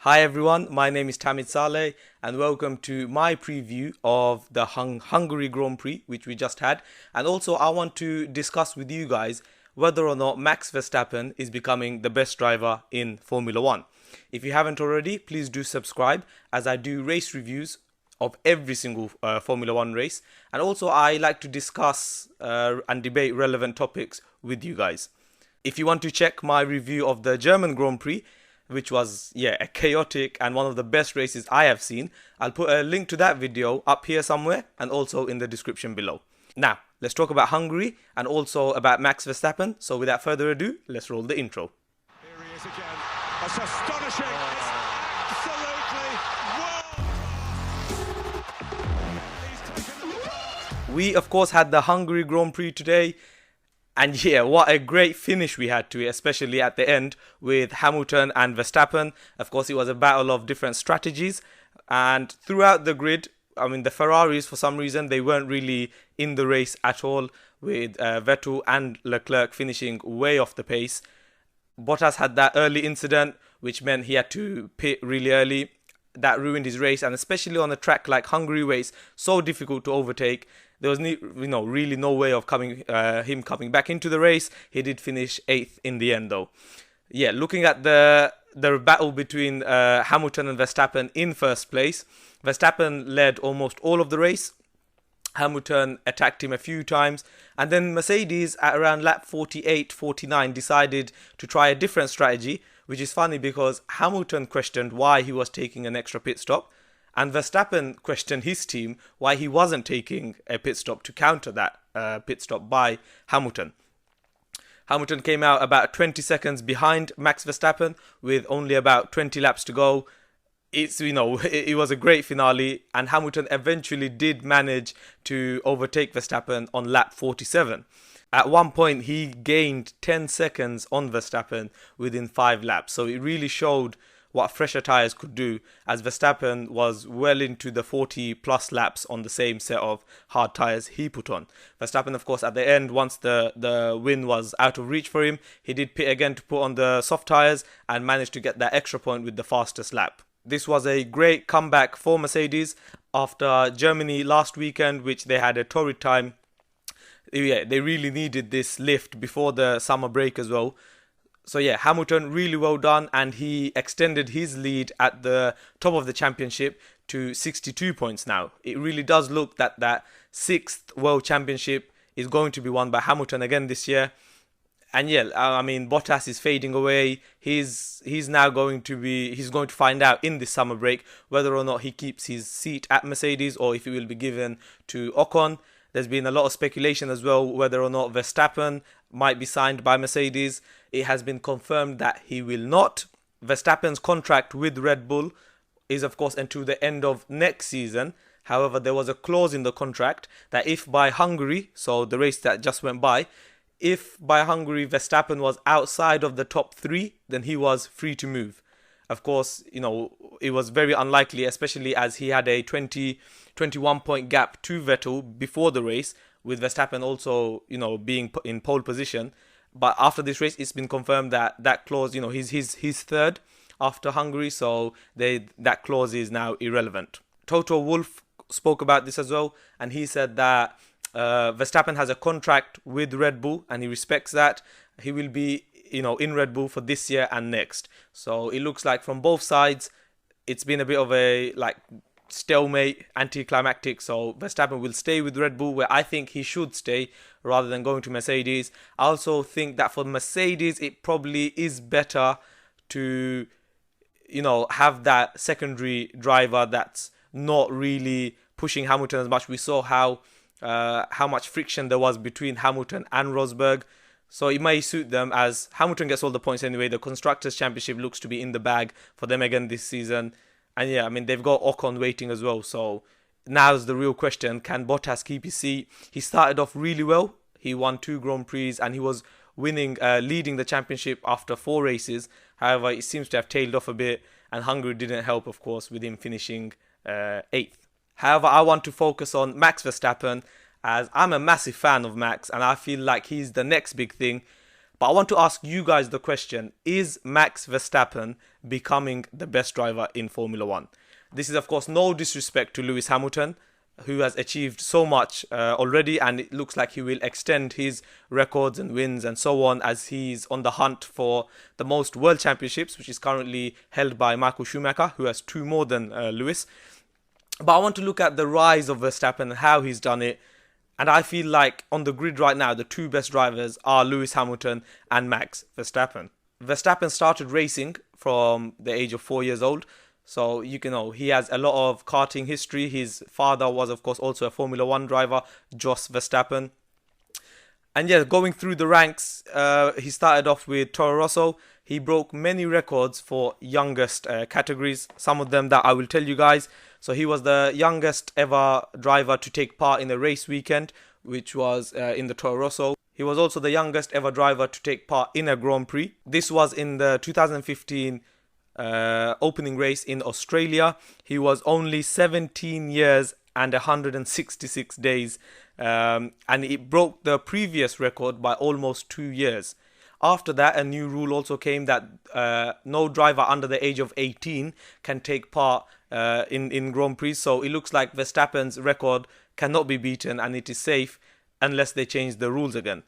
Hi everyone, my name is Tamid Saleh and welcome to my preview of the Hungary Grand Prix which we just had. And also I want to discuss with you guys whether or not Max Verstappen is becoming the best driver in Formula 1. If you haven't already, please do subscribe as I do race reviews of every single Formula 1 race. And also I like to discuss and debate relevant topics with you guys. If you want to check my review of the German Grand Prix, which was a chaotic and one of the best races I have seen, I'll put a link to that video up here somewhere and also in the description below. Now, let's talk about Hungary and also about Max Verstappen. So without further ado, let's roll the intro. Here he is again. That's astonishing. It's absolutely wow. We of course had the Hungary Grand Prix today. And yeah, what a great finish we had to it, especially at the end with Hamilton and Verstappen. Of course, it was a battle of different strategies. And throughout the grid, the Ferraris, for some reason, they weren't really in the race at all, with Vettel and Leclerc finishing way off the pace. Bottas had that early incident, which meant he had to pit really early. That ruined his race, and especially on a track like Hungary, where it's so difficult to overtake, there was really no way of him coming back into the race. He did finish 8th in the end, though. Yeah, looking at the battle between Hamilton and Verstappen in first place, Verstappen led almost all of the race. Hamilton attacked him a few times, and then Mercedes at around lap 48, 49 decided to try a different strategy, which is funny because Hamilton questioned why he was taking an extra pit stop, and Verstappen questioned his team why he wasn't taking a pit stop to counter that pit stop by Hamilton. Hamilton came out about 20 seconds behind Max Verstappen with only about 20 laps to go. It was a great finale, and Hamilton eventually did manage to overtake Verstappen on lap 47. At one point, he gained 10 seconds on Verstappen within 5 laps. So it really showed what fresher tyres could do, as Verstappen was well into the 40 plus laps on the same set of hard tyres he put on. Verstappen, of course, at the end, once the win was out of reach for him, he did pit again to put on the soft tyres and managed to get that extra point with the fastest lap. This was a great comeback for Mercedes after Germany last weekend, which they had a torrid time. Yeah, they really needed this lift before the summer break as well. So yeah, Hamilton, really well done, and he extended his lead at the top of the championship to 62 points now. It really does look that 6th World Championship is going to be won by Hamilton again this year. And yeah, Bottas is fading away. He's going to find out in this summer break whether or not he keeps his seat at Mercedes or if it will be given to Ocon. There's been a lot of speculation as well whether or not Verstappen might be signed by Mercedes. It has been confirmed that he will not. Verstappen's contract with Red Bull is of course until the end of next season. However, there was a clause in the contract that if by Hungary, so the race that just went by, if by Hungary Verstappen was outside of the top 3, then he was free to move. Of course, it was very unlikely, especially as he had a 21 point gap to Vettel before the race, with Verstappen also, being in pole position. But after this race, it's been confirmed that clause, he's third after Hungary, so that clause is now irrelevant. Toto Wolff spoke about this as well, and he said that Verstappen has a contract with Red Bull, and he respects that. He will be in Red Bull for this year and next. So it looks like from both sides, it's been a bit of a stalemate, anticlimactic. So Verstappen will stay with Red Bull, where I think he should stay, rather than going to Mercedes. I also think that for Mercedes, it probably is better to, have that secondary driver that's not really pushing Hamilton as much. We saw how much friction there was between Hamilton and Rosberg. So it may suit them, as Hamilton gets all the points anyway. The Constructors' Championship looks to be in the bag for them again this season. And yeah, they've got Ocon waiting as well. So now's the real question. Can Bottas keep his seat? He started off really well. He won 2 Grand Prix and he was leading the championship after 4 races. However, it seems to have tailed off a bit. And Hungary didn't help, of course, with him finishing 8th. However, I want to focus on Max Verstappen, as I'm a massive fan of Max and I feel like he's the next big thing. But I want to ask you guys the question, is Max Verstappen becoming the best driver in Formula 1? This is, of course, no disrespect to Lewis Hamilton, who has achieved so much already, and it looks like he will extend his records and wins and so on as he's on the hunt for the most world championships, which is currently held by Michael Schumacher, who has 2 more than Lewis. But I want to look at the rise of Verstappen and how he's done it. And I feel like on the grid right now, the 2 best drivers are Lewis Hamilton and Max Verstappen. Verstappen started racing from the age of 4 years old. So, you know, he has a lot of karting history. His father was, of course, also a Formula 1 driver, Jos Verstappen. And yeah, going through the ranks, he started off with Toro Rosso. He broke many records for youngest categories, some of them that I will tell you guys. So he was the youngest ever driver to take part in a race weekend, which was in the Toro Rosso. He was also the youngest ever driver to take part in a Grand Prix. This was in the 2015 opening race in Australia. He was only 17 years and 166 days, and it broke the previous record by almost 2 years. After that, a new rule also came that no driver under the age of 18 can take part in Grand Prix. So it looks like Verstappen's record cannot be beaten, and it is safe unless they change the rules again.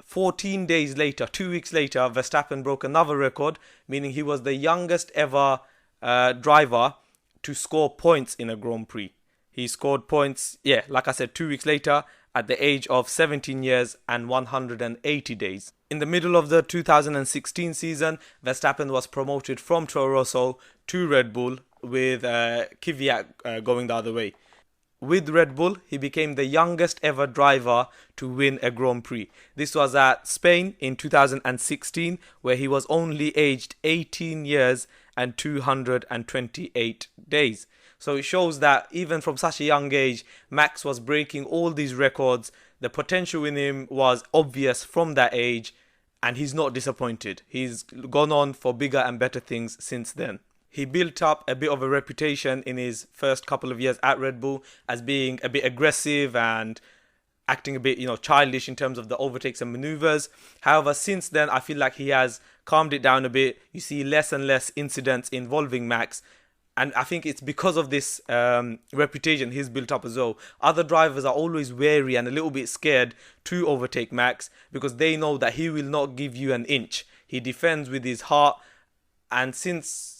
14 days later, 2 weeks later, Verstappen broke another record, meaning he was the youngest ever driver to score points in a Grand Prix. He scored points, like I said, 2 weeks later at the age of 17 years and 180 days. In the middle of the 2016 season, Verstappen was promoted from Toro Rosso to Red Bull, with Kvyat going the other way. With Red Bull, he became the youngest ever driver to win a Grand Prix. This was at Spain in 2016, where he was only aged 18 years and 228 days. So it shows that even from such a young age, Max was breaking all these records. The potential in him was obvious from that age, and he's not disappointed. He's gone on for bigger and better things since then. He built up a bit of a reputation in his first couple of years at Red Bull as being a bit aggressive and acting a bit, childish in terms of the overtakes and maneuvers. However, since then, I feel like he has calmed it down a bit. You see less and less incidents involving Max. And I think it's because of this reputation he's built up as well. Other drivers are always wary and a little bit scared to overtake Max because they know that he will not give you an inch. He defends with his heart. And since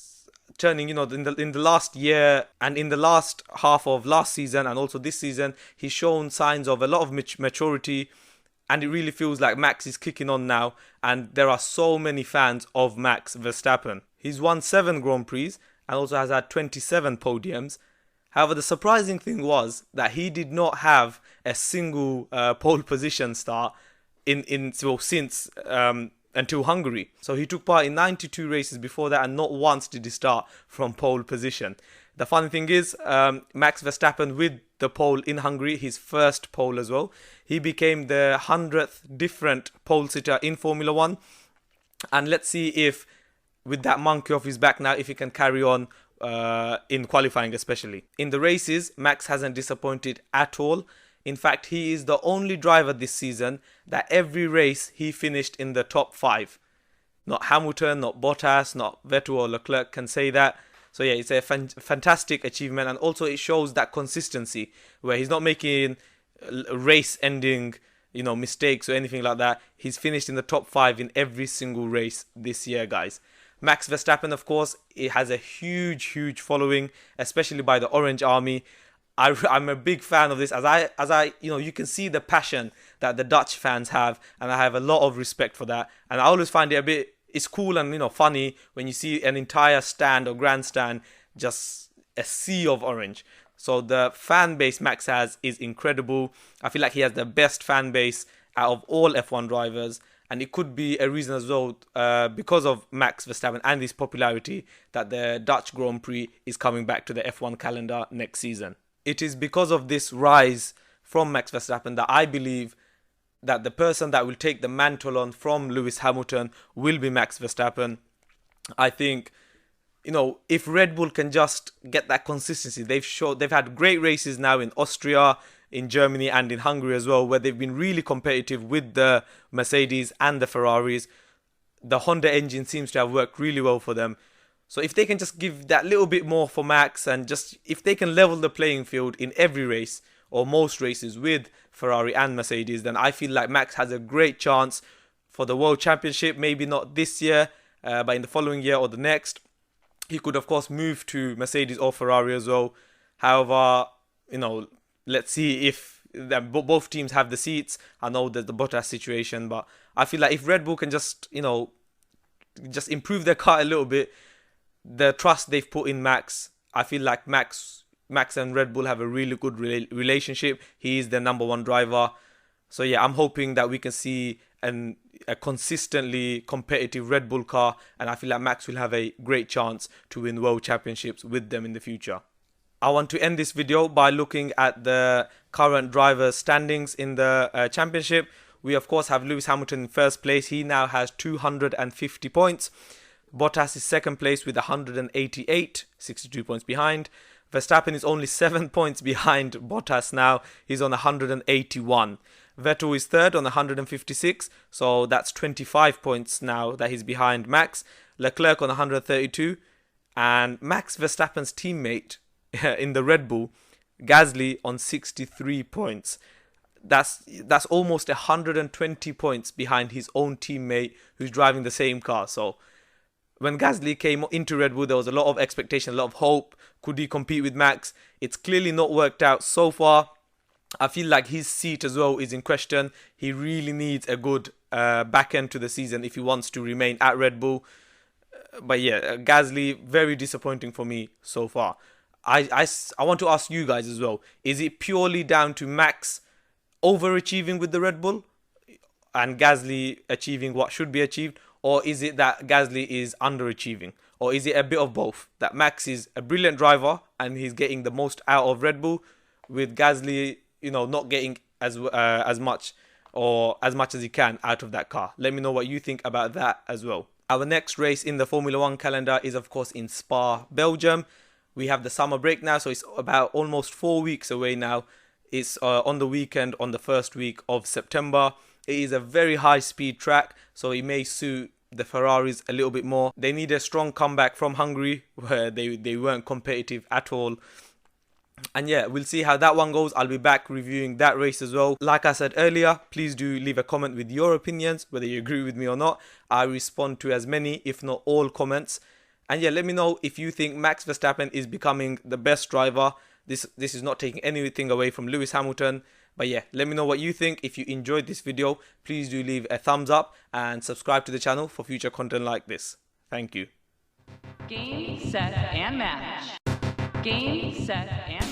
turning, in the last year and in the last half of last season and also this season, he's shown signs of a lot of maturity, and it really feels like Max is kicking on now, and there are so many fans of Max Verstappen. He's won 7 Grand Prix and also has had 27 podiums. However, the surprising thing was that he did not have a single pole position start since until Hungary. So he took part in 92 races before that, and not once did he start from pole position. The funny thing is, Max Verstappen with the pole in Hungary, his first pole as well, he became the 100th different pole sitter in Formula 1. And let's see if, with that monkey off his back now, if he can carry on in qualifying especially. In the races, Max hasn't disappointed at all. In fact, he is the only driver this season that every race he finished in the top 5. Not Hamilton, not Bottas, not Vettel or Leclerc can say that. So yeah, it's a fantastic achievement, and also it shows that consistency where he's not making race-ending, mistakes or anything like that. He's finished in the top 5 in every single race this year, guys. Max Verstappen, of course, it has a huge following, especially by the Orange Army. I'm a big fan of this, as I, you can see the passion that the Dutch fans have, and I have a lot of respect for that. And I always find it it's cool and, funny when you see an entire stand or grandstand, just a sea of orange. So the fan base Max has is incredible. I feel like he has the best fan base out of all F1 drivers. And it could be a reason as well, because of Max Verstappen and his popularity, that the Dutch Grand Prix is coming back to the F1 calendar next season. It is because of this rise from Max Verstappen that I believe that the person that will take the mantle on from Lewis Hamilton will be Max Verstappen. I think, if Red Bull can just get that consistency, they've had great races now in Austria, in Germany and in Hungary as well, where they've been really competitive with the Mercedes and the Ferraris. The Honda engine seems to have worked really well for them. So if they can just give that little bit more for Max, and just if they can level the playing field in every race or most races with Ferrari and Mercedes, then I feel like Max has a great chance for the World Championship. Maybe not this year, but in the following year or the next. He could, of course, move to Mercedes or Ferrari as well. However, let's see if both teams have the seats. I know there's the Bottas situation, but I feel like if Red Bull can just improve their car a little bit, the trust they've put in Max, I feel like Max and Red Bull have a really good relationship. He is their number one driver. So yeah, I'm hoping that we can see a consistently competitive Red Bull car, and I feel like Max will have a great chance to win world championships with them in the future. I want to end this video by looking at the current driver standings in the championship. We of course have Lewis Hamilton in first place. He now has 250 points. Bottas is second place with 188, 62 points behind. Verstappen is only 7 points behind Bottas now. He's on 181. Vettel is third on 156, so that's 25 points now that he's behind Max. Leclerc on 132, and Max Verstappen's teammate in the Red Bull, Gasly, on 63 points. That's almost 120 points behind his own teammate who's driving the same car. So when Gasly came into Red Bull, there was a lot of expectation, a lot of hope. Could he compete with Max? It's clearly not worked out so far. I feel like his seat as well is in question. He really needs a good back end to the season if he wants to remain at Red Bull. But yeah, Gasly, very disappointing for me so far. I want to ask you guys as well. Is it purely down to Max overachieving with the Red Bull and Gasly achieving what should be achieved? Or is it that Gasly is underachieving? Or is it a bit of both? That Max is a brilliant driver and he's getting the most out of Red Bull, with Gasly, not getting as much as he can out of that car. Let me know what you think about that as well. Our next race in the Formula 1 calendar is of course in Spa, Belgium. We have the summer break now, so it's about almost 4 weeks away now. It's on the weekend on the first week of September. It is a very high speed track, so it may suit the Ferraris a little bit more. They need a strong comeback from Hungary, where they weren't competitive at all. And yeah, we'll see how that one goes. I'll be back reviewing that race as well. Like I said earlier, please do leave a comment with your opinions, whether you agree with me or not. I respond to as many, if not all, comments. And yeah, let me know if you think Max Verstappen is becoming the best driver. This is not taking anything away from Lewis Hamilton. But yeah, let me know what you think. If you enjoyed this video, please do leave a thumbs up and subscribe to the channel for future content like this. Thank you. Game, set, and match. Game, set, and